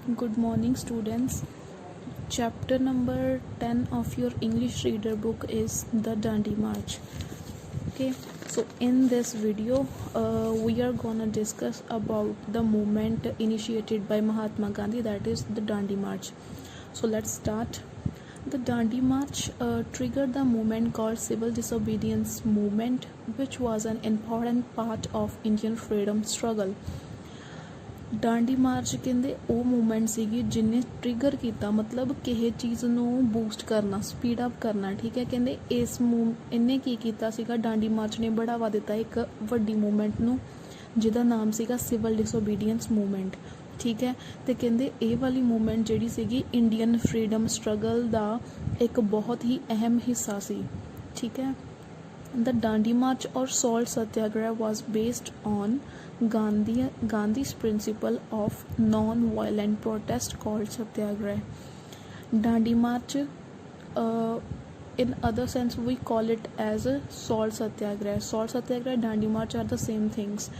Good morning, students. Chapter number 10 of your English reader book is the Dandi March. Okay, so in this video, we are gonna discuss about the movement initiated by Mahatma Gandhi, that is the Dandi March. So let's start. The Dandi March triggered the movement called Civil Disobedience Movement, which was an important part of Indian freedom struggle. Dandi March ਕਹਿੰਦੇ ਉਹ movement ਸੀਗੀ ਜਿਹਨੇ trigger ਕੀਤਾ, ਮਤਲਬ ਕਿਸੇ ਚੀਜ਼ ਨੂੰ boost ਕਰਨਾ, ਸਪੀਡ ਅਪ ਕਰਨਾ। ਠੀਕ ਹੈ, ਕਹਿੰਦੇ ਇਹਨੇ ਕੀ ਕੀਤਾ ਸੀਗਾ, ਡਾਂਡੀ ਮਾਰਚ ਨੇ ਬੜਾਵਾ ਦਿੱਤਾ ਇੱਕ ਵੱਡੀ ਮੂਵਮੈਂਟ ਨੂੰ ਜਿਹਦਾ ਨਾਮ ਸੀਗਾ ਸਿਵਲ ਡਿਸਓਬੀਡੀਐਂਸ ਮੂਵਮੈਂਟ। ਠੀਕ ਹੈ, ਅਤੇ ਕਹਿੰਦੇ ਇਹ ਵਾਲੀ ਮੂਵਮੈਂਟ ਜਿਹੜੀ ਸੀਗੀ ਇੰਡੀਅਨ ਫਰੀਡਮ ਸਟਰਗਲ ਦਾ ਇੱਕ ਬਹੁਤ ਹੀ ਅਹਿਮ ਹਿੱਸਾ ਸੀ। ਠੀਕ ਹੈ, the Dandi March or Salt Satyagraha was based on Gandhi's principle of non-violent protest called Satyagraha. Dandi March, in other sense we call it as a Salt Satyagraha. Salt Satyagraha, Dandi March are the same things.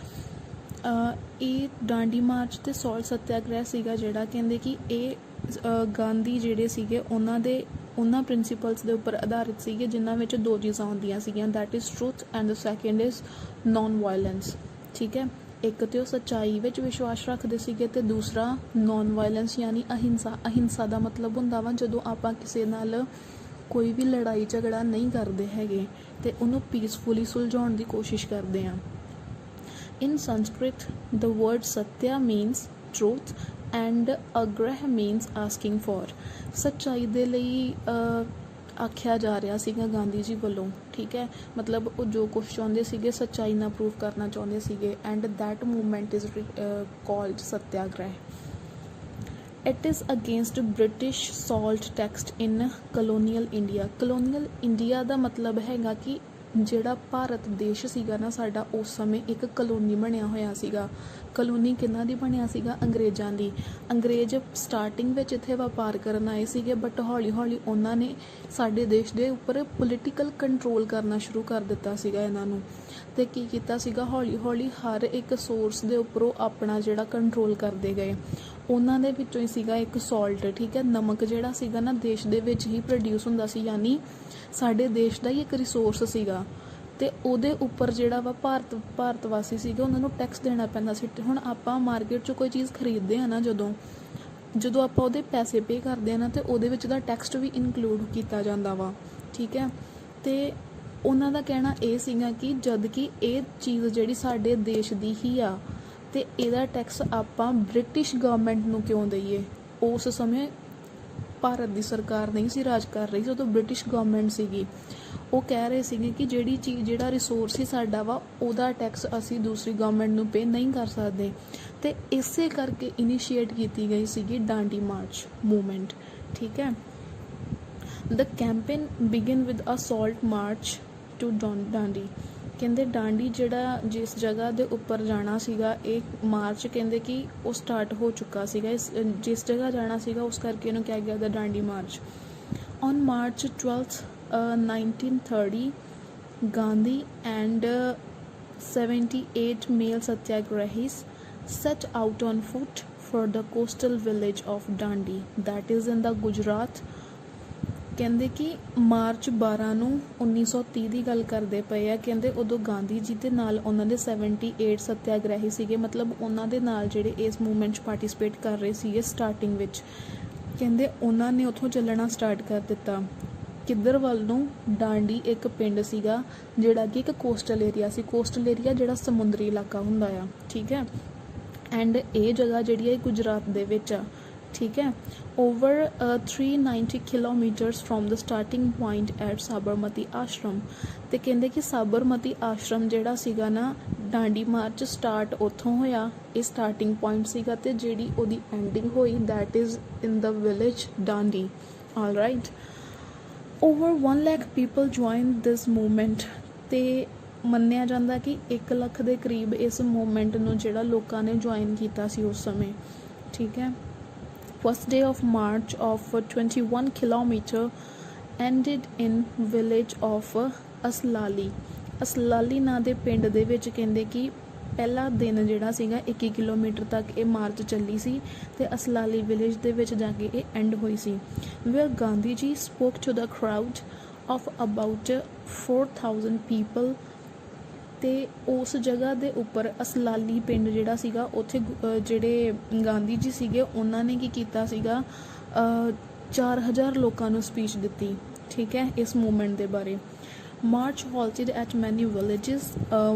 ਇਹ Dandi March ਅਤੇ ਸੌਲਟ ਸੱਤਿਆਗ੍ਰਹਿ ਸੀਗਾ ਜਿਹੜਾ ਕਹਿੰਦੇ ਕਿ ਇਹ ਗਾਂਧੀ ਜਿਹੜੇ ਸੀਗੇ ਉਹਨਾਂ ਪ੍ਰਿੰਸੀਪਲਸ ਦੇ ਉੱਪਰ ਆਧਾਰਿਤ ਸੀਗੇ ਜਿਨ੍ਹਾਂ ਵਿੱਚ ਦੋ ਚੀਜ਼ਾਂ ਹੁੰਦੀਆਂ ਸੀਗੀਆਂ, that is truth and the second is non violence. ਠੀਕ ਹੈ, ਇੱਕ ਤਾਂ ਉਹ ਸੱਚਾਈ ਵਿੱਚ ਵਿਸ਼ਵਾਸ ਰੱਖਦੇ ਸੀਗੇ ਅਤੇ ਦੂਸਰਾ ਨੋਨ ਵਾਇਲੈਂਸ ਯਾਨੀ ਅਹਿੰਸਾ। ਅਹਿੰਸਾ ਦਾ ਮਤਲਬ ਹੁੰਦਾ ਵਾ ਜਦੋਂ ਆਪਾਂ ਕਿਸੇ ਨਾਲ ਕੋਈ ਵੀ ਲੜਾਈ ਝਗੜਾ ਨਹੀਂ ਕਰਦੇ ਹੈਗੇ ਅਤੇ ਉਹਨੂੰ ਪੀਸਫੁਲੀ ਸੁਲਝਾਉਣ ਦੀ ਕੋਸ਼ਿਸ਼ ਕਰਦੇ ਹਾਂ। In Sanskrit, the word Satya means truth and Agraha means asking for. ਸੱਚਾਈ ਦੇ ਲਈ ਆਖਿਆ ਜਾ ਰਿਹਾ ਸੀਗਾ ਗਾਂਧੀ ਜੀ ਵੱਲੋਂ। ਠੀਕ ਹੈ, ਮਤਲਬ ਉਹ ਜੋ ਕੁਛ ਚਾਹੁੰਦੇ ਸੀਗੇ ਸੱਚਾਈ ਨਾਲ ਪ੍ਰੂਵ ਕਰਨਾ ਚਾਹੁੰਦੇ ਸੀਗੇ, and that movement is called satyagraha. It is against British salt tax in colonial India. colonial India ਦਾ ਮਤਲਬ ਹੈਗਾ ਕਿ ਜਿਹੜਾ ਭਾਰਤ ਦੇਸ਼ ਸੀਗਾ ਨਾ ਸਾਡਾ, ਉਸ ਸਮੇਂ ਇੱਕ ਕਲੋਨੀ ਬਣਿਆ ਹੋਇਆ ਸੀਗਾ। ਕਲੋਨੀ ਕਿਹਨਾਂ ਦੀ ਬਣਿਆ ਸੀਗਾ? ਅੰਗਰੇਜ਼ਾਂ ਦੀ। ਅੰਗਰੇਜ਼ ਸਟਾਰਟਿੰਗ ਵਿੱਚ ਇੱਥੇ ਵਪਾਰ ਕਰਨ ਆਏ ਸੀਗੇ, ਬਟ ਹੌਲੀ ਹੌਲੀ ਉਹਨਾਂ ਨੇ ਸਾਡੇ ਦੇਸ਼ ਦੇ ਉੱਪਰ ਪੋਲੀਟੀਕਲ ਕੰਟਰੋਲ ਕਰਨਾ ਸ਼ੁਰੂ ਕਰ ਦਿੱਤਾ ਸੀਗਾ ਇਹਨਾਂ ਨੂੰ। ਅਤੇ ਕੀ ਕੀਤਾ ਸੀਗਾ, ਹੌਲੀ ਹੌਲੀ ਹਰ ਇੱਕ ਸੋਰਸ ਦੇ ਉੱਪਰੋਂ ਆਪਣਾ ਜਿਹੜਾ ਕੰਟਰੋਲ ਕਰਦੇ ਗਏ। ਉਹਨਾਂ ਦੇ ਵਿੱਚੋਂ ਹੀ ਸੀਗਾ ਇੱਕ ਸੌਲਟ। ਠੀਕ ਹੈ, ਨਮਕ ਜਿਹੜਾ ਸੀਗਾ ਨਾ ਦੇਸ਼ ਦੇ ਵਿੱਚ ਹੀ ਪ੍ਰੋਡਿਊਸ ਹੁੰਦਾ ਸੀ, ਯਾਨੀ ਸਾਡੇ ਦੇਸ਼ ਦਾ ਹੀ ਇੱਕ ਰਿਸੋਰਸ ਸੀਗਾ ਅਤੇ ਉਹਦੇ ਉੱਪਰ ਜਿਹੜਾ ਵਾ ਭਾਰਤ ਵਾਸੀ ਸੀਗੇ ਉਹਨਾਂ ਨੂੰ ਟੈਕਸ ਦੇਣਾ ਪੈਂਦਾ ਸੀ। ਹੁਣ ਆਪਾਂ ਮਾਰਕੀਟ 'ਚੋਂ ਕੋਈ ਚੀਜ਼ ਖਰੀਦਦੇ ਹਾਂ ਨਾ, ਜਦੋਂ ਆਪਾਂ ਉਹਦੇ ਪੈਸੇ ਪੇ ਕਰਦੇ ਹਾਂ ਨਾ, ਅਤੇ ਉਹਦੇ ਵਿੱਚ ਦਾ ਟੈਕਸ ਵੀ ਇਨਕਲੂਡ ਕੀਤਾ ਜਾਂਦਾ ਵਾ। ਠੀਕ ਹੈ, ਅਤੇ ਉਹਨਾਂ ਦਾ ਕਹਿਣਾ ਇਹ ਸੀਗਾ ਕਿ ਜਦ ਕਿ ਇਹ ਚੀਜ਼ ਜਿਹੜੀ ਸਾਡੇ ਦੇਸ਼ ਦੀ ਹੀ ਆ ਅਤੇ ਇਹਦਾ ਟੈਕਸ ਆਪਾਂ ਬ੍ਰਿਟਿਸ਼ ਗਵਰਨਮੈਂਟ ਨੂੰ ਕਿਉਂ ਦਈਏ। ਉਸ ਸਮੇਂ ਭਾਰਤ ਦੀ ਸਰਕਾਰ ਨਹੀਂ ਸੀ ਰਾਜ ਕਰ ਰਹੀ ਸੀ, ਉਦੋਂ ਬ੍ਰਿਟਿਸ਼ ਗਵਰਨਮੈਂਟ ਸੀਗੀ। ਉਹ ਕਹਿ ਰਹੇ ਸੀਗੇ ਕਿ ਜਿਹੜਾ ਰਿਸੋਰਸ ਹੀ ਸਾਡਾ ਵਾ ਉਹਦਾ ਟੈਕਸ ਅਸੀਂ ਦੂਸਰੀ ਗਵਰਨਮੈਂਟ ਨੂੰ ਪੇ ਨਹੀਂ ਕਰ ਸਕਦੇ, ਅਤੇ ਇਸੇ ਕਰਕੇ ਇਨੀਸ਼ੀਏਟ ਕੀਤੀ ਗਈ ਸੀਗੀ ਡਾਂਡੀ ਮਾਰਚ ਮੂਵਮੈਂਟ। ਠੀਕ ਹੈ, the campaign began with a salt march to Dandi. ਕਹਿੰਦੇ ਡਾਂਡੀ ਜਿਹੜਾ ਜਿਸ ਜਗ੍ਹਾ ਦੇ ਉੱਪਰ ਜਾਣਾ ਸੀਗਾ, ਇਹ ਮਾਰਚ ਕਹਿੰਦੇ ਕਿ ਉਹ ਸਟਾਰਟ ਹੋ ਚੁੱਕਾ ਸੀਗਾ। ਜਿਸ ਜਗ੍ਹਾ ਜਾਣਾ ਸੀਗਾ ਉਸ ਕਰਕੇ ਇਹਨੂੰ ਕਿਹਾ ਗਿਆ ਦਾ Dandi march. On march 12th 1930 Gandhi and 78 male satyagrahis set out on foot for the coastal village of Dandi, that is in the Gujarat. ਕਹਿੰਦੇ ਕਿ ਮਾਰਚ 12 ਨੂੰ 1930 ਦੀ ਗੱਲ ਕਰਦੇ ਪਏ ਆ। ਕਹਿੰਦੇ ਉਦੋਂ ਗਾਂਧੀ ਜੀ ਦੇ ਨਾਲ ਉਹਨਾਂ ਦੇ 78 ਸੱਤਿਆਗ੍ਰਹਿ ਸੀਗੇ, ਮਤਲਬ ਉਹਨਾਂ ਦੇ ਨਾਲ ਜਿਹੜੇ ਇਸ ਮੂਵਮੈਂਟ 'ਚ ਪਾਰਟੀਸਪੇਟ ਕਰ ਰਹੇ ਸੀਗੇ ਸਟਾਰਟਿੰਗ ਵਿੱਚ। ਕਹਿੰਦੇ ਉਹਨਾਂ ਨੇ ਉੱਥੋਂ ਚੱਲਣਾ ਸਟਾਰਟ ਕਰ ਦਿੱਤਾ। ਕਿੱਧਰ ਵੱਲ ਨੂੰ? ਡਾਂਡੀ ਇੱਕ ਪਿੰਡ ਸੀਗਾ ਜਿਹੜਾ ਕਿ ਇੱਕ ਕੋਸਟਲ ਏਰੀਆ ਸੀ। ਕੋਸਟਲ ਏਰੀਆ ਜਿਹੜਾ ਸਮੁੰਦਰੀ ਇਲਾਕਾ ਹੁੰਦਾ ਆ। ਠੀਕ ਹੈ, ਐਂਡ ਇਹ ਜਗ੍ਹਾ ਜਿਹੜੀ ਹੈ ਗੁਜਰਾਤ ਦੇ ਵਿੱਚ ਆ। ਠੀਕ ਹੈ, over 390 kilometres from the starting point at Sabarmati ashram. ਅਤੇ ਕਹਿੰਦੇ ਕਿ ਸਾਬਰਮਤੀ ਆਸ਼ਰਮ ਜਿਹੜਾ ਸੀਗਾ ਨਾ, ਡਾਂਡੀ ਮਾਰਚ ਸਟਾਰਟ ਉੱਥੋਂ ਹੋਇਆ, ਇਹ ਸਟਾਰਟਿੰਗ ਪੁਆਇੰਟ ਸੀਗਾ, ਅਤੇ ਜਿਹੜੀ ਉਹਦੀ ਐਂਡਿੰਗ ਹੋਈ that is in the village Dandi. All right, over 1 lakh people join this movement. ਅਤੇ ਮੰਨਿਆ ਜਾਂਦਾ ਕਿ 1 ਲੱਖ ਦੇ ਕਰੀਬ ਇਸ ਮੂਵਮੈਂਟ ਨੂੰ ਜਿਹੜਾ ਲੋਕਾਂ ਨੇ ਜੁਆਇਨ ਕੀਤਾ ਸੀ ਉਸ ਸਮੇਂ। ਠੀਕ ਹੈ, first day of march of 21 kilometer ended in village of ਅਸਲਾਲੀ। ਅਸਲਾਲੀ ਨਾਂ ਦੇ ਪਿੰਡ ਦੇ ਵਿੱਚ ਕਹਿੰਦੇ ਕਿ ਪਹਿਲਾ ਦਿਨ ਜਿਹੜਾ ਸੀਗਾ 21 ਕਿਲੋਮੀਟਰ ਤੱਕ ਇਹ ਮਾਰਚ ਚੱਲੀ ਸੀ ਤੇ ਅਸਲਾਲੀ ਵਿਲੇਜ ਦੇ ਵਿੱਚ ਜਾ ਕੇ ਇਹ ਐਂਡ ਹੋਈ ਸੀ। Where Gandhi ji spoke to the crowd of about 4000 people ਤੇ ਉਸ ਜਗ੍ਹਾ ਦੇ ਉੱਪਰ ਅਸਲਾਲੀ ਪਿੰਡ ਜਿਹੜਾ ਸੀਗਾ ਉੱਥੇ ਜਿਹੜੇ ਗਾਂਧੀ ਜੀ ਸੀਗੇ ਉਹਨਾਂ ਨੇ ਕੀ ਕੀਤਾ ਸੀਗਾ 4000 ਲੋਕਾਂ ਨੂੰ ਸਪੀਚ ਦਿੱਤੀ। ਠੀਕ ਹੈ, ਇਸ ਮੂਵਮੈਂਟ ਦੇ ਬਾਰੇ। March halted at many villages.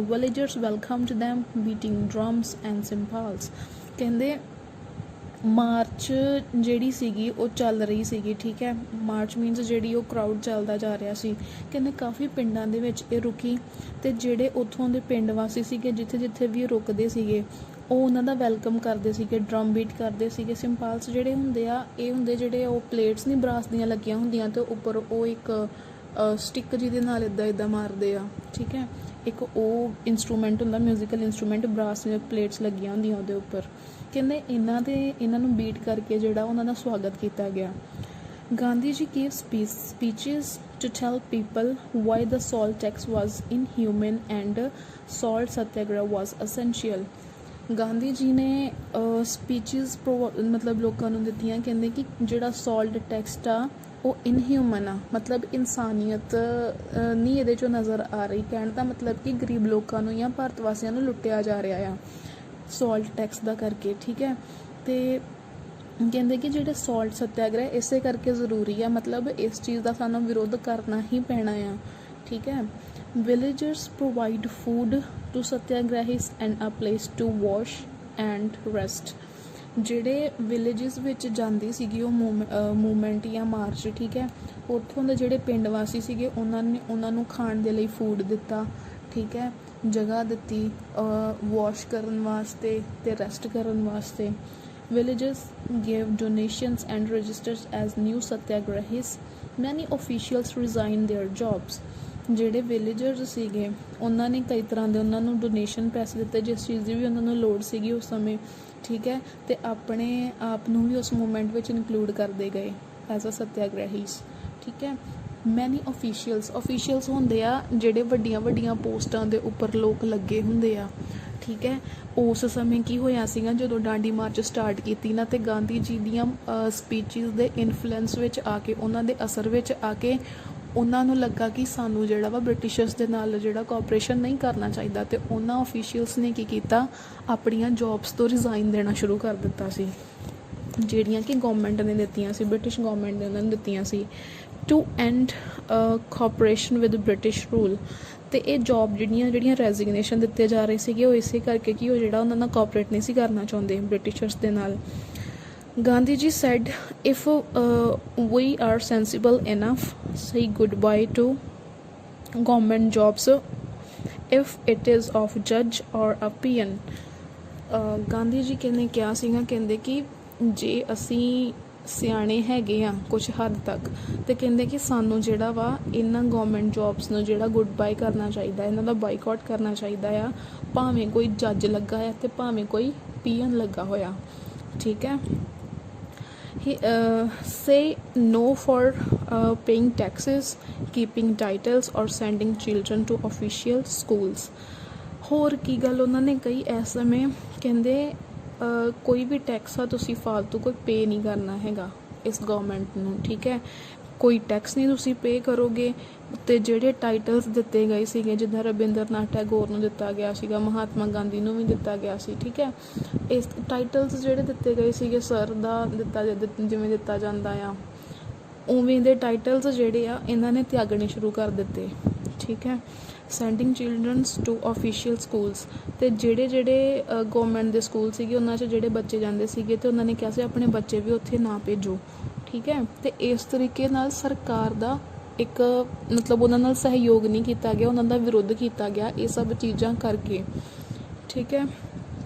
Villagers welcomed them, beating drums and cymbals. ਕਹਿੰਦੇ ਮਾਰਚ ਜਿਹੜੀ ਸੀਗੀ ਉਹ ਚੱਲ ਰਹੀ ਸੀਗੀ। ਠੀਕ ਹੈ, ਮਾਰਚ ਮੀਨਸ ਜਿਹੜੀ ਉਹ ਕਰਾਊਡ ਚੱਲਦਾ ਜਾ ਰਿਹਾ ਸੀ। ਕਹਿੰਦੇ ਕਾਫੀ ਪਿੰਡਾਂ ਦੇ ਵਿੱਚ ਇਹ ਰੁਕੀ ਅਤੇ ਜਿਹੜੇ ਉੱਥੋਂ ਦੇ ਪਿੰਡ ਵਾਸੀ ਸੀਗੇ ਜਿੱਥੇ ਜਿੱਥੇ ਵੀ ਰੁਕਦੇ ਸੀਗੇ ਉਹ ਉਹਨਾਂ ਦਾ ਵੈਲਕਮ ਕਰਦੇ ਸੀਗੇ, ਡਰਮ ਬੀਟ ਕਰਦੇ ਸੀਗੇ। ਸਿੰਪਾਲਸ ਜਿਹੜੇ ਹੁੰਦੇ ਆ ਇਹ ਹੁੰਦੇ ਜਿਹੜੇ ਉਹ ਪਲੇਟਸ ਨਹੀਂ ਬਰਾਸ ਦੀਆਂ ਲੱਗੀਆਂ ਹੁੰਦੀਆਂ ਅਤੇ ਉੱਪਰ ਉਹ ਇੱਕ ਸਟਿੱਕ ਜਿਹਦੇ ਨਾਲ ਇੱਦਾਂ ਮਾਰਦੇ ਆ। ਠੀਕ ਹੈ, ਇੱਕ ਉਹ ਇੰਸਟਰੂਮੈਂਟ ਹੁੰਦਾ, ਮਿਊਜ਼ੀਕਲ ਇੰਸਟਰੂਮੈਂਟ, ਬਰਾਸ ਦੀਆਂ ਪਲੇਟਸ ਲੱਗੀਆਂ ਹੁੰਦੀਆਂ ਉਹਦੇ ਉੱਪਰ। ਕਹਿੰਦੇ ਇਹਨਾਂ ਨੂੰ ਬੀਟ ਕਰਕੇ ਜਿਹੜਾ ਉਹਨਾਂ ਦਾ ਸਵਾਗਤ ਕੀਤਾ ਗਿਆ। Gandhi ji gave speeches to tell people why the salt tax was inhuman and salt satyagraha was essential. Gandhi ji ਨੇ ਸਪੀਚਿਸ ਮਤਲਬ ਲੋਕਾਂ ਨੂੰ ਦਿੱਤੀਆਂ। ਕਹਿੰਦੇ ਕਿ ਜਿਹੜਾ ਸਾਲਟ ਟੈਕਸ ਆ ਉਹ ਇਨਹਿਊਮਨ ਆ, ਮਤਲਬ ਇਨਸਾਨੀਅਤ ਨਹੀਂ ਇਹਦੇ 'ਚੋਂ ਨਜ਼ਰ ਆ ਰਹੀ। ਕਹਿਣ ਦਾ ਮਤਲਬ ਕਿ ਗਰੀਬ ਲੋਕਾਂ ਨੂੰ ਜਾਂ ਭਾਰਤ ਵਾਸੀਆਂ ਨੂੰ ਲੁੱਟਿਆ ਜਾ ਰਿਹਾ ਆ ਸਾਲਟ ਟੈਕਸ ਦਾ ਕਰਕੇ। ਠੀਕ ਹੈ, ਅਤੇ ਕਹਿੰਦੇ ਕਿ ਜਿਹੜੇ ਸਾਲਟ ਸੱਤਿਆਗ੍ਰਹਿ ਇਸੇ ਕਰਕੇ ਜ਼ਰੂਰੀ ਆ, ਮਤਲਬ ਇਸ ਚੀਜ਼ ਦਾ ਸਾਨੂੰ ਵਿਰੋਧ ਕਰਨਾ ਹੀ ਪੈਣਾ ਆ। ਠੀਕ ਹੈ, villagers provide food to satyagrahis and a place to wash and rest. ਜਿਹੜੇ ਵਿਲੇਜਸ ਵਿੱਚ ਜਾਂਦੀ ਸੀਗੀ ਉਹ ਮੂਵਮੈਂਟ ਜਾਂ ਮਾਰਚ। ਠੀਕ ਹੈ, ਉੱਥੋਂ ਦੇ ਜਿਹੜੇ ਪਿੰਡ ਵਾਸੀ ਸੀਗੇ ਉਹਨਾਂ ਨੂੰ ਖਾਣ ਦੇ ਲਈ ਫੂਡ ਦਿੱਤਾ। ਠੀਕ ਹੈ, ਜਗ੍ਹਾ ਦਿੱਤੀ ਵਾਸ਼ ਕਰਨ ਵਾਸਤੇ ਅਤੇ ਰੈਸਟ ਕਰਨ ਵਾਸਤੇ। Villagers gave donations and registers as new satyagrahis. Many officials resign there jobs. ਜਿਹੜੇ ਵਿਲੇਜਰਸ ਸੀਗੇ ਉਹਨਾਂ ਨੇ ਕਈ ਤਰ੍ਹਾਂ ਦੇ ਉਹਨਾਂ ਨੂੰ ਡੋਨੇਸ਼ਨ ਪੈਸੇ ਦਿੱਤੇ, ਜਿਸ ਚੀਜ਼ ਦੀ ਵੀ ਉਹਨਾਂ ਨੂੰ ਲੋੜ ਸੀਗੀ ਉਸ ਸਮੇਂ। ਠੀਕ ਹੈ, ਅਤੇ ਆਪਣੇ ਆਪ ਨੂੰ ਵੀ ਉਸ ਮੂਵਮੈਂਟ ਵਿੱਚ ਇਨਕਲੂਡ ਕਰਦੇ ਗਏ ਐਜ਼ ਅ ਸੱਤਿਆਗ੍ਰਹੀਸ। ਠੀਕ ਹੈ, ਮੈਨੀ ਓਫੀਸ਼ੀਅਲਸ ਹੁੰਦੇ ਆ ਜਿਹੜੇ ਵੱਡੀਆਂ ਪੋਸਟਾਂ ਦੇ ਉੱਪਰ ਲੋਕ ਲੱਗੇ ਹੁੰਦੇ ਆ। ਠੀਕ ਹੈ, ਉਸ ਸਮੇਂ ਕੀ ਹੋਇਆ ਸੀਗਾ ਜਦੋਂ ਡਾਂਡੀ ਮਾਰਚ ਸਟਾਰਟ ਕੀਤੀ ਨਾ, ਅਤੇ ਗਾਂਧੀ ਜੀ ਦੀਆਂ ਸਪੀਚਿਸ ਦੇ ਇਨਫਲੂਐਂਸ ਵਿੱਚ ਆ ਕੇ, ਉਹਨਾਂ ਦੇ ਅਸਰ ਵਿੱਚ ਆ ਕੇ ਉਹਨਾਂ ਨੂੰ ਲੱਗਾ ਕਿ ਸਾਨੂੰ ਜਿਹੜਾ ਵਾ ਬ੍ਰਿਟਿਸ਼ਰਸ ਦੇ ਨਾਲ ਜਿਹੜਾ ਕੋਆਪਰੇਸ਼ਨ ਨਹੀਂ ਕਰਨਾ ਚਾਹੀਦਾ। ਅਤੇ ਉਹਨਾਂ ਓਫੀਸ਼ੀਅਲਸ ਨੇ ਕੀ ਕੀਤਾ, ਆਪਣੀਆਂ ਜੋਬਸ ਤੋਂ ਰਿਜ਼ਾਈਨ ਦੇਣਾ ਸ਼ੁਰੂ ਕਰ ਦਿੱਤਾ ਸੀ, ਜਿਹੜੀਆਂ ਕਿ ਗੌਰਮੈਂਟ ਨੇ ਦਿੱਤੀਆਂ ਸੀ, ਬ੍ਰਿਟਿਸ਼ ਗੌਰਮੈਂਟ ਨੇ ਉਹਨਾਂ ਨੂੰ ਦਿੱਤੀਆਂ ਸੀ। To end cooperation with British rule. ਅਤੇ ਇਹ ਜੋਬ ਜਿਹੜੀਆਂ ਰੈਜ਼ੀਗਨੇਸ਼ਨ ਦਿੱਤੇ ਜਾ ਰਹੇ ਸੀਗੇ ਉਹ ਇਸੇ ਕਰਕੇ ਕਿ ਉਹ ਜਿਹੜਾ ਉਹਨਾਂ ਨਾਲ ਕੋਆਪਰੇਟ ਨਹੀਂ ਸੀ ਕਰਨਾ ਚਾਹੁੰਦੇ ਬ੍ਰਿਟਿਸ਼ਰਸ ਦੇ ਨਾਲ। Gandhi ji said if we are sensible enough say goodbye to government jobs if it is of judge or a peon। Gandhi ji ਨੇ ਕਿਹਾ ਸੀਗਾ, ਕਹਿੰਦੇ ਕਿ ਜੇ ਅਸੀਂ ਸਿਆਣੇ ਹੈਗੇ ਆ ਕੁਛ ਹੱਦ ਤੱਕ, ਅਤੇ ਕਹਿੰਦੇ ਕਿ ਸਾਨੂੰ ਜਿਹੜਾ ਵਾ ਇਹਨਾਂ ਗੌਰਮੈਂਟ ਜੋਬਸ ਨੂੰ ਜਿਹੜਾ ਗੁੱਡ ਬਾਏ ਕਰਨਾ ਚਾਹੀਦਾ, ਇਹਨਾਂ ਦਾ ਬਾਈਕਾਟ ਕਰਨਾ ਚਾਹੀਦਾ ਆ, ਭਾਵੇਂ ਕੋਈ ਜੱਜ ਲੱਗਾ ਆ ਅਤੇ ਭਾਵੇਂ ਕੋਈ ਪੀਐਨ ਲੱਗਾ ਹੋਇਆ। ਠੀਕ ਹੈ, say no for paying taxes, keeping titles or sending children to official schools। ਹੋਰ ਕੀ ਗੱਲ ਉਹਨਾਂ ਨੇ ਕਹੀ ਇਸ ਸਮੇਂ, ਕਹਿੰਦੇ ਕੋਈ ਵੀ ਟੈਕਸ ਆ ਤੁਸੀਂ ਫਾਲਤੂ ਕੋਈ ਪੇ ਨਹੀਂ ਕਰਨਾ ਹੈਗਾ ਇਸ ਗੌਰਮੈਂਟ ਨੂੰ। ਠੀਕ ਹੈ, ਕੋਈ ਟੈਕਸ ਨਹੀਂ ਤੁਸੀਂ ਪੇ ਕਰੋਗੇ। ਅਤੇ ਜਿਹੜੇ ਟਾਈਟਲਸ ਦਿੱਤੇ ਗਏ ਸੀਗੇ, ਜਿੱਦਾਂ ਰਵਿੰਦਰ ਨਾਥ ਟੈਗੋਰ ਨੂੰ ਦਿੱਤਾ ਗਿਆ ਸੀਗਾ, ਮਹਾਤਮਾ ਗਾਂਧੀ ਨੂੰ ਵੀ ਦਿੱਤਾ ਗਿਆ ਸੀ। ਠੀਕ ਹੈ, ਇਸ ਟਾਈਟਲਸ ਜਿਹੜੇ ਦਿੱਤੇ ਗਏ ਸੀਗੇ ਸਰ ਦਾ ਜਿਵੇਂ ਦਿੱਤਾ ਜਾਂਦਾ ਆ, ਉਵੇਂ ਦੇ ਟਾਈਟਲਸ ਜਿਹੜੇ ਆ ਇਹਨਾਂ ਨੇ ਤਿਆਗਣੇ ਸ਼ੁਰੂ ਕਰ ਦਿੱਤੇ। ਠੀਕ ਹੈ, sending childrens to official schools. ਅਤੇ ਜਿਹੜੇ ਗੌਰਮੈਂਟ ਦੇ ਸਕੂਲ ਸੀਗੇ ਉਹਨਾਂ 'ਚ ਜਿਹੜੇ ਬੱਚੇ ਜਾਂਦੇ ਸੀਗੇ ਅਤੇ ਉਹਨਾਂ ਨੇ ਕਿਹਾ ਸੀ ਆਪਣੇ ਬੱਚੇ ਵੀ ਉੱਥੇ ਨਾ ਭੇਜੋ। ਠੀਕ ਹੈ, ਅਤੇ ਇਸ ਤਰੀਕੇ ਨਾਲ ਸਰਕਾਰ ਦਾ ਇੱਕ ਮਤਲਬ ਉਹਨਾਂ ਨਾਲ ਸਹਿਯੋਗ ਨਹੀਂ ਕੀਤਾ ਗਿਆ, ਉਹਨਾਂ ਦਾ ਵਿਰੋਧ ਕੀਤਾ ਗਿਆ ਇਹ ਸਭ ਚੀਜ਼ਾਂ ਕਰਕੇ। ਠੀਕ ਹੈ,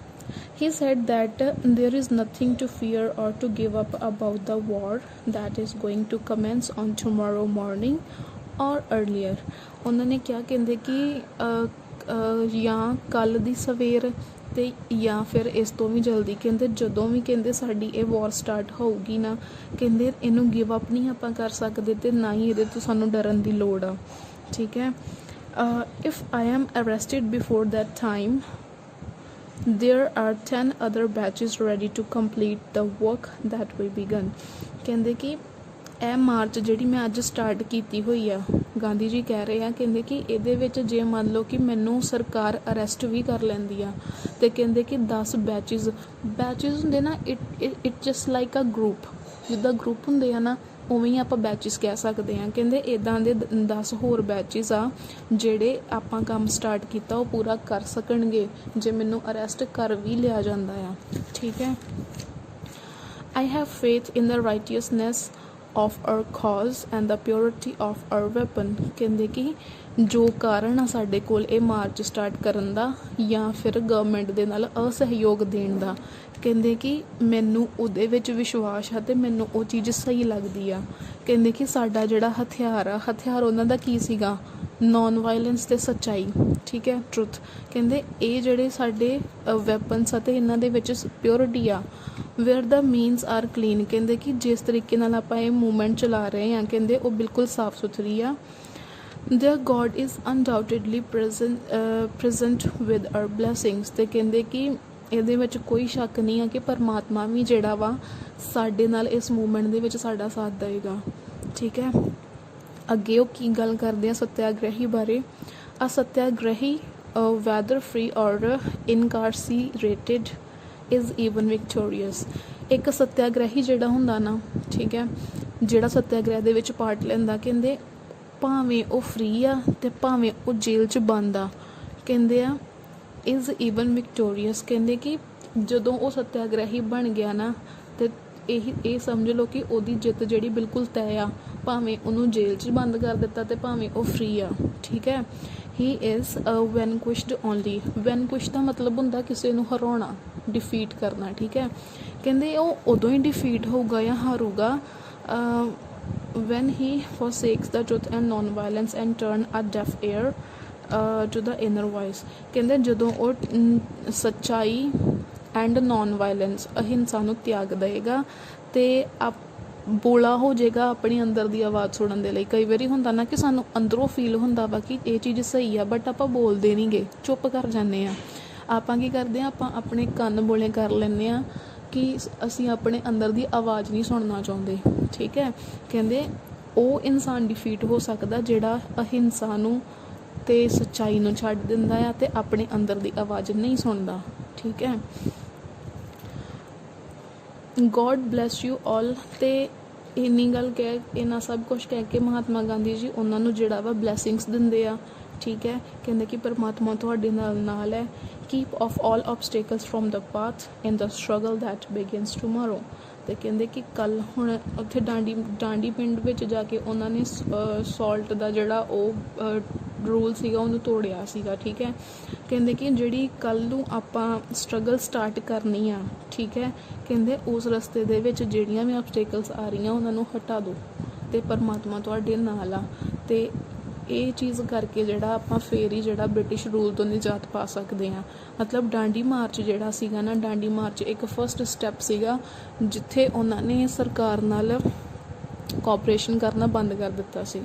he said that there is nothing to fear or to give up about the war that is going to commence on tomorrow morning or earlier। ਉਹਨਾਂ ਨੇ ਕਿਹਾ, ਕਹਿੰਦੇ ਕਿ ਜਾਂ ਕੱਲ੍ਹ ਦੀ ਸਵੇਰ ਅਤੇ ਜਾਂ ਫਿਰ ਇਸ ਤੋਂ ਵੀ ਜਲਦੀ, ਕਹਿੰਦੇ ਜਦੋਂ ਵੀ ਕਹਿੰਦੇ ਸਾਡੀ ਇਹ ਵਾਰ ਸਟਾਰਟ ਹੋਊਗੀ ਨਾ, ਕਹਿੰਦੇ ਇਹਨੂੰ ਗਿਵ ਅਪ ਨਹੀਂ ਆਪਾਂ ਕਰ ਸਕਦੇ ਅਤੇ ਨਾ ਹੀ ਇਹਦੇ ਤੋਂ ਸਾਨੂੰ ਡਰਨ ਦੀ ਲੋੜ ਆ। ਠੀਕ ਹੈ, if I am arrested before that time there are 10 other batches ready to complete the work that we begun। ਕਹਿੰਦੇ ਕਿ ਇਹ ਮਾਰਚ ਜਿਹੜੀ ਮੈਂ ਅੱਜ ਸਟਾਰਟ ਕੀਤੀ ਹੋਈ ਆ, ਗਾਂਧੀ ਜੀ ਕਹਿ ਰਹੇ ਆ, ਕਹਿੰਦੇ ਕਿ ਇਹਦੇ ਵਿੱਚ ਜੇ ਮੰਨ ਲਓ ਕਿ ਮੈਨੂੰ ਸਰਕਾਰ ਅਰੈਸਟ ਵੀ ਕਰ ਲੈਂਦੀ ਆ ਤੇ ਕਹਿੰਦੇ ਕਿ 10 ਬੈਚਿਸ ਹੁੰਦੇ ਨਾ, it just like a group, ਜਿੱਦਾਂ ਗਰੁੱਪ ਹੁੰਦੇ ਆ ਨਾ ਉਵੇਂ ਹੀ ਆਪਾਂ ਬੈਚਿਸ ਕਹਿ ਸਕਦੇ ਹਾਂ। ਕਹਿੰਦੇ ਇੱਦਾਂ ਦੇ 10 ਹੋਰ ਬੈਚਿਸ ਆ ਜਿਹੜੇ ਆਪਾਂ ਕੰਮ ਸਟਾਰਟ ਕੀਤਾ ਉਹ ਪੂਰਾ ਕਰ ਸਕਣਗੇ ਜੇ ਮੈਨੂੰ ਅਰੈਸਟ ਕਰ ਵੀ ਲਿਆ ਜਾਂਦਾ ਆ। ਠੀਕ ਹੈ। I have faith in the righteousness of our cause and the purity of our weapon। ਕਹਿੰਦੇ ਕਿ ਜੋ ਕਾਰਨ ਆ ਸਾਡੇ ਕੋਲ ਇਹ ਮਾਰਚ ਸਟਾਰਟ ਕਰਨ ਦਾ ਜਾਂ ਫਿਰ ਗਵਰਨਮੈਂਟ ਦੇ ਨਾਲ ਅਸਹਿਯੋਗ ਦੇਣ ਦਾ, ਕਹਿੰਦੇ ਕਿ ਮੈਨੂੰ ਉਹਦੇ ਵਿੱਚ ਵਿਸ਼ਵਾਸ ਆ ਅਤੇ ਮੈਨੂੰ ਉਹ ਚੀਜ਼ ਸਹੀ ਲੱਗਦੀ ਆ। ਕਹਿੰਦੇ ਕਿ ਸਾਡਾ ਜਿਹੜਾ ਹਥਿਆਰ ਉਹਨਾਂ ਦਾ ਕੀ ਸੀਗਾ, ਨੋਨ ਵਾਇਲੈਂਸ ਅਤੇ ਸੱਚਾਈ। ਠੀਕ ਹੈ, ਟਰੁੱਥ। ਕਹਿੰਦੇ ਇਹ ਜਿਹੜੇ ਸਾਡੇ ਵੈਪਨਸ ਅਤੇ ਇਹਨਾਂ ਦੇ ਵਿੱਚ ਪਿਓਰਿਟੀ ਆ, ਵੇਅਰ ਦਾ ਮੀਨਸ ਆਰ ਕਲੀਨ। ਕਹਿੰਦੇ ਕਿ ਜਿਸ ਤਰੀਕੇ ਨਾਲ ਆਪਾਂ ਇਹ ਮੂਵਮੈਂਟ ਚਲਾ ਰਹੇ ਹਾਂ, ਕਹਿੰਦੇ ਉਹ ਬਿਲਕੁਲ ਸਾਫ਼ ਸੁਥਰੀ ਆ। Their God is undoubtedly present with our blessings। ਅਤੇ ਕਹਿੰਦੇ ਕਿ ਇਹਦੇ ਵਿੱਚ ਕੋਈ ਸ਼ੱਕ ਨਹੀਂ ਆ ਕਿ ਪਰਮਾਤਮਾ ਵੀ ਜਿਹੜਾ ਵਾ ਸਾਡੇ ਨਾਲ ਇਸ ਮੂਵਮੈਂਟ ਦੇ ਵਿੱਚ ਸਾਡਾ ਸਾਥ ਦੇਵੇਗਾ। ਠੀਕ ਹੈ। ਅੱਗੇ ਉਹ ਕੀ ਗੱਲ ਕਰਦੇ ਆ ਸੱਤਿਆਗ੍ਰਹੀ ਬਾਰੇ। ਆ ਸੱਤਿਆਗ੍ਰਹੀ whether free or incarcerated is even victorious। ਇੱਕ ਸੱਤਿਆਗ੍ਰਹੀ ਜਿਹੜਾ ਹੁੰਦਾ ਨਾ, ਠੀਕ ਹੈ, ਜਿਹੜਾ ਸੱਤਿਆਗ੍ਰਹਿ ਦੇ ਵਿੱਚ ਪਾਰਟ ਲੈਂਦਾ, ਕਹਿੰਦੇ ਭਾਵੇਂ ਉਹ ਫਰੀ ਆ ਅਤੇ ਭਾਵੇਂ ਉਹ ਜੇਲ੍ਹ 'ਚ ਬੰਦ ਆ, ਕਹਿੰਦੇ ਆ ਇਜ਼ ਈਵਨ ਵਿਕਟੋਰੀਅਸ। ਕਹਿੰਦੇ ਕਿ ਜਦੋਂ ਉਹ ਸੱਤਿਆਗ੍ਰਹੀ ਬਣ ਗਿਆ ਨਾ ਅਤੇ ਇਹ ਸਮਝ ਲਓ ਕਿ ਉਹਦੀ ਜਿੱਤ ਜਿਹੜੀ ਬਿਲਕੁਲ ਤੈਅ ਆ, ਭਾਵੇਂ ਉਹਨੂੰ ਜੇਲ੍ਹ 'ਚ ਬੰਦ ਕਰ ਦਿੱਤਾ ਅਤੇ ਭਾਵੇਂ ਉਹ ਫਰੀ ਆ। ਠੀਕ ਹੈ। ਹੀ ਇਜ਼ ਵੈਨਕੁਇਸ਼ਡ ਓਨਲੀ। ਵੈਨਕੁਇਸ਼ ਦਾ ਮਤਲਬ ਹੁੰਦਾ ਕਿਸੇ ਨੂੰ ਹਰਾਉਣਾ, ਡਿਫੀਟ ਕਰਨਾ। ਠੀਕ ਹੈ। ਕਹਿੰਦੇ ਉਹ ਉਦੋਂ ਹੀ ਡਿਫੀਟ ਹੋਊਗਾ ਜਾਂ ਹਾਰੂਗਾ when he forsakes the truth and non-violence and turn a deaf ear to the inner voice। ਕਹਿੰਦੇ ਜਦੋਂ ਉਹ ਸੱਚਾਈ ਐਂਡ ਨੋਨ ਵਾਇਲੈਂਸ, ਅਹਿੰਸਾ ਨੂੰ ਤਿਆਗ ਦੇਵੇਗਾ ਅਤੇ ਬੋਲਾ ਹੋ ਜਾਏਗਾ ਆਪਣੀ ਅੰਦਰ ਦੀ ਆਵਾਜ਼ ਸੁਣਨ ਦੇ ਲਈ। ਕਈ ਵਾਰੀ ਹੁੰਦਾ ਨਾ ਕਿ ਸਾਨੂੰ ਅੰਦਰੋਂ ਫੀਲ ਹੁੰਦਾ ਵਾ ਕਿ ਇਹ ਚੀਜ਼ ਸਹੀ ਆ, ਬਟ ਆਪਾਂ ਬੋਲਦੇ ਨਹੀਂ ਗੇ, ਚੁੱਪ ਕਰ ਜਾਂਦੇ ਹਾਂ। ਆਪਾਂ ਕੀ ਕਰਦੇ ਹਾਂ, ਆਪਾਂ ਆਪਣੇ ਕੰਨ ਬੋਲੇ ਕਰ ਲੈਂਦੇ ਹਾਂ ਕਿ ਅਸੀਂ ਆਪਣੇ ਅੰਦਰ ਦੀ ਆਵਾਜ਼ ਨਹੀਂ ਸੁਣਨਾ ਚਾਹੁੰਦੇ। ਠੀਕ ਹੈ। ਕਹਿੰਦੇ ਉਹ ਇਨਸਾਨ ਡਿਫੀਟ ਹੋ ਸਕਦਾ ਜਿਹੜਾ ਅਹਿੰਸਾ ਨੂੰ ਅਤੇ ਸੱਚਾਈ ਨੂੰ ਛੱਡ ਦਿੰਦਾ ਆ ਅਤੇ ਆਪਣੇ ਅੰਦਰ ਦੀ ਆਵਾਜ਼ ਨਹੀਂ ਸੁਣਦਾ। ਠੀਕ ਹੈ। God bless you all. ਅਤੇ ਇੰਨੀ ਗੱਲ ਇੰਨਾ ਸਭ ਕੁਛ ਕਹਿ ਕੇ ਮਹਾਤਮਾ ਗਾਂਧੀ ਜੀ ਉਹਨਾਂ ਨੂੰ ਜਿਹੜਾ ਵਾ ਬਲੈਸਿੰਗਸ ਦਿੰਦੇ ਆ। ਠੀਕ ਹੈ। ਕਹਿੰਦੇ ਕਿ ਪਰਮਾਤਮਾ ਤੁਹਾਡੇ ਨਾਲ ਹੈ। Keep off all obstacles from the path in the struggle that begins tomorrow. ਅਤੇ ਕਹਿੰਦੇ ਕਿ ਕੱਲ੍ਹ ਹੁਣ ਉੱਥੇ ਡਾਂਡੀ ਪਿੰਡ ਵਿੱਚ ਜਾ ਕੇ ਉਹਨਾਂ ਨੇ ਸੌਲਟ ਦਾ ਜਿਹੜਾ ਉਹ ਰੂਲ ਸੀਗਾ ਉਹਨੂੰ ਤੋੜਿਆ ਸੀਗਾ। ਠੀਕ ਹੈ। ਕਹਿੰਦੇ ਕਿ ਜਿਹੜੀ ਕੱਲ੍ਹ ਨੂੰ ਆਪਾਂ ਸਟਰਗਲ ਸਟਾਰਟ ਕਰਨੀ ਆ, ਠੀਕ ਹੈ, ਕਹਿੰਦੇ ਉਸ ਰਸਤੇ ਦੇ ਵਿੱਚ ਜਿਹੜੀਆਂ ਵੀ ਆਬਸਟੇਕਲਸ ਆ ਰਹੀਆਂ ਉਹਨਾਂ ਨੂੰ ਹਟਾ ਦਿਓ ਅਤੇ ਪਰਮਾਤਮਾ ਤੁਹਾਡੇ ਨਾਲ ਆ। ਅਤੇ ਇਹ ਚੀਜ਼ ਕਰਕੇ ਜਿਹੜਾ ਆਪਾਂ ਫੇਰ ਹੀ ਜਿਹੜਾ ਬ੍ਰਿਟਿਸ਼ ਰੂਲ ਤੋਂ ਨਿਜਾਤ ਪਾ ਸਕਦੇ ਹਾਂ। ਮਤਲਬ ਡਾਂਡੀ ਮਾਰਚ ਜਿਹੜਾ ਸੀਗਾ ਨਾ, ਡਾਂਡੀ ਮਾਰਚ ਇੱਕ ਫਸਟ ਸਟੈਪ ਸੀਗਾ ਜਿੱਥੇ ਉਹਨਾਂ ਨੇ ਸਰਕਾਰ ਨਾਲ ਕੋਆਪਰੇਸ਼ਨ ਕਰਨਾ ਬੰਦ ਕਰ ਦਿੱਤਾ ਸੀ।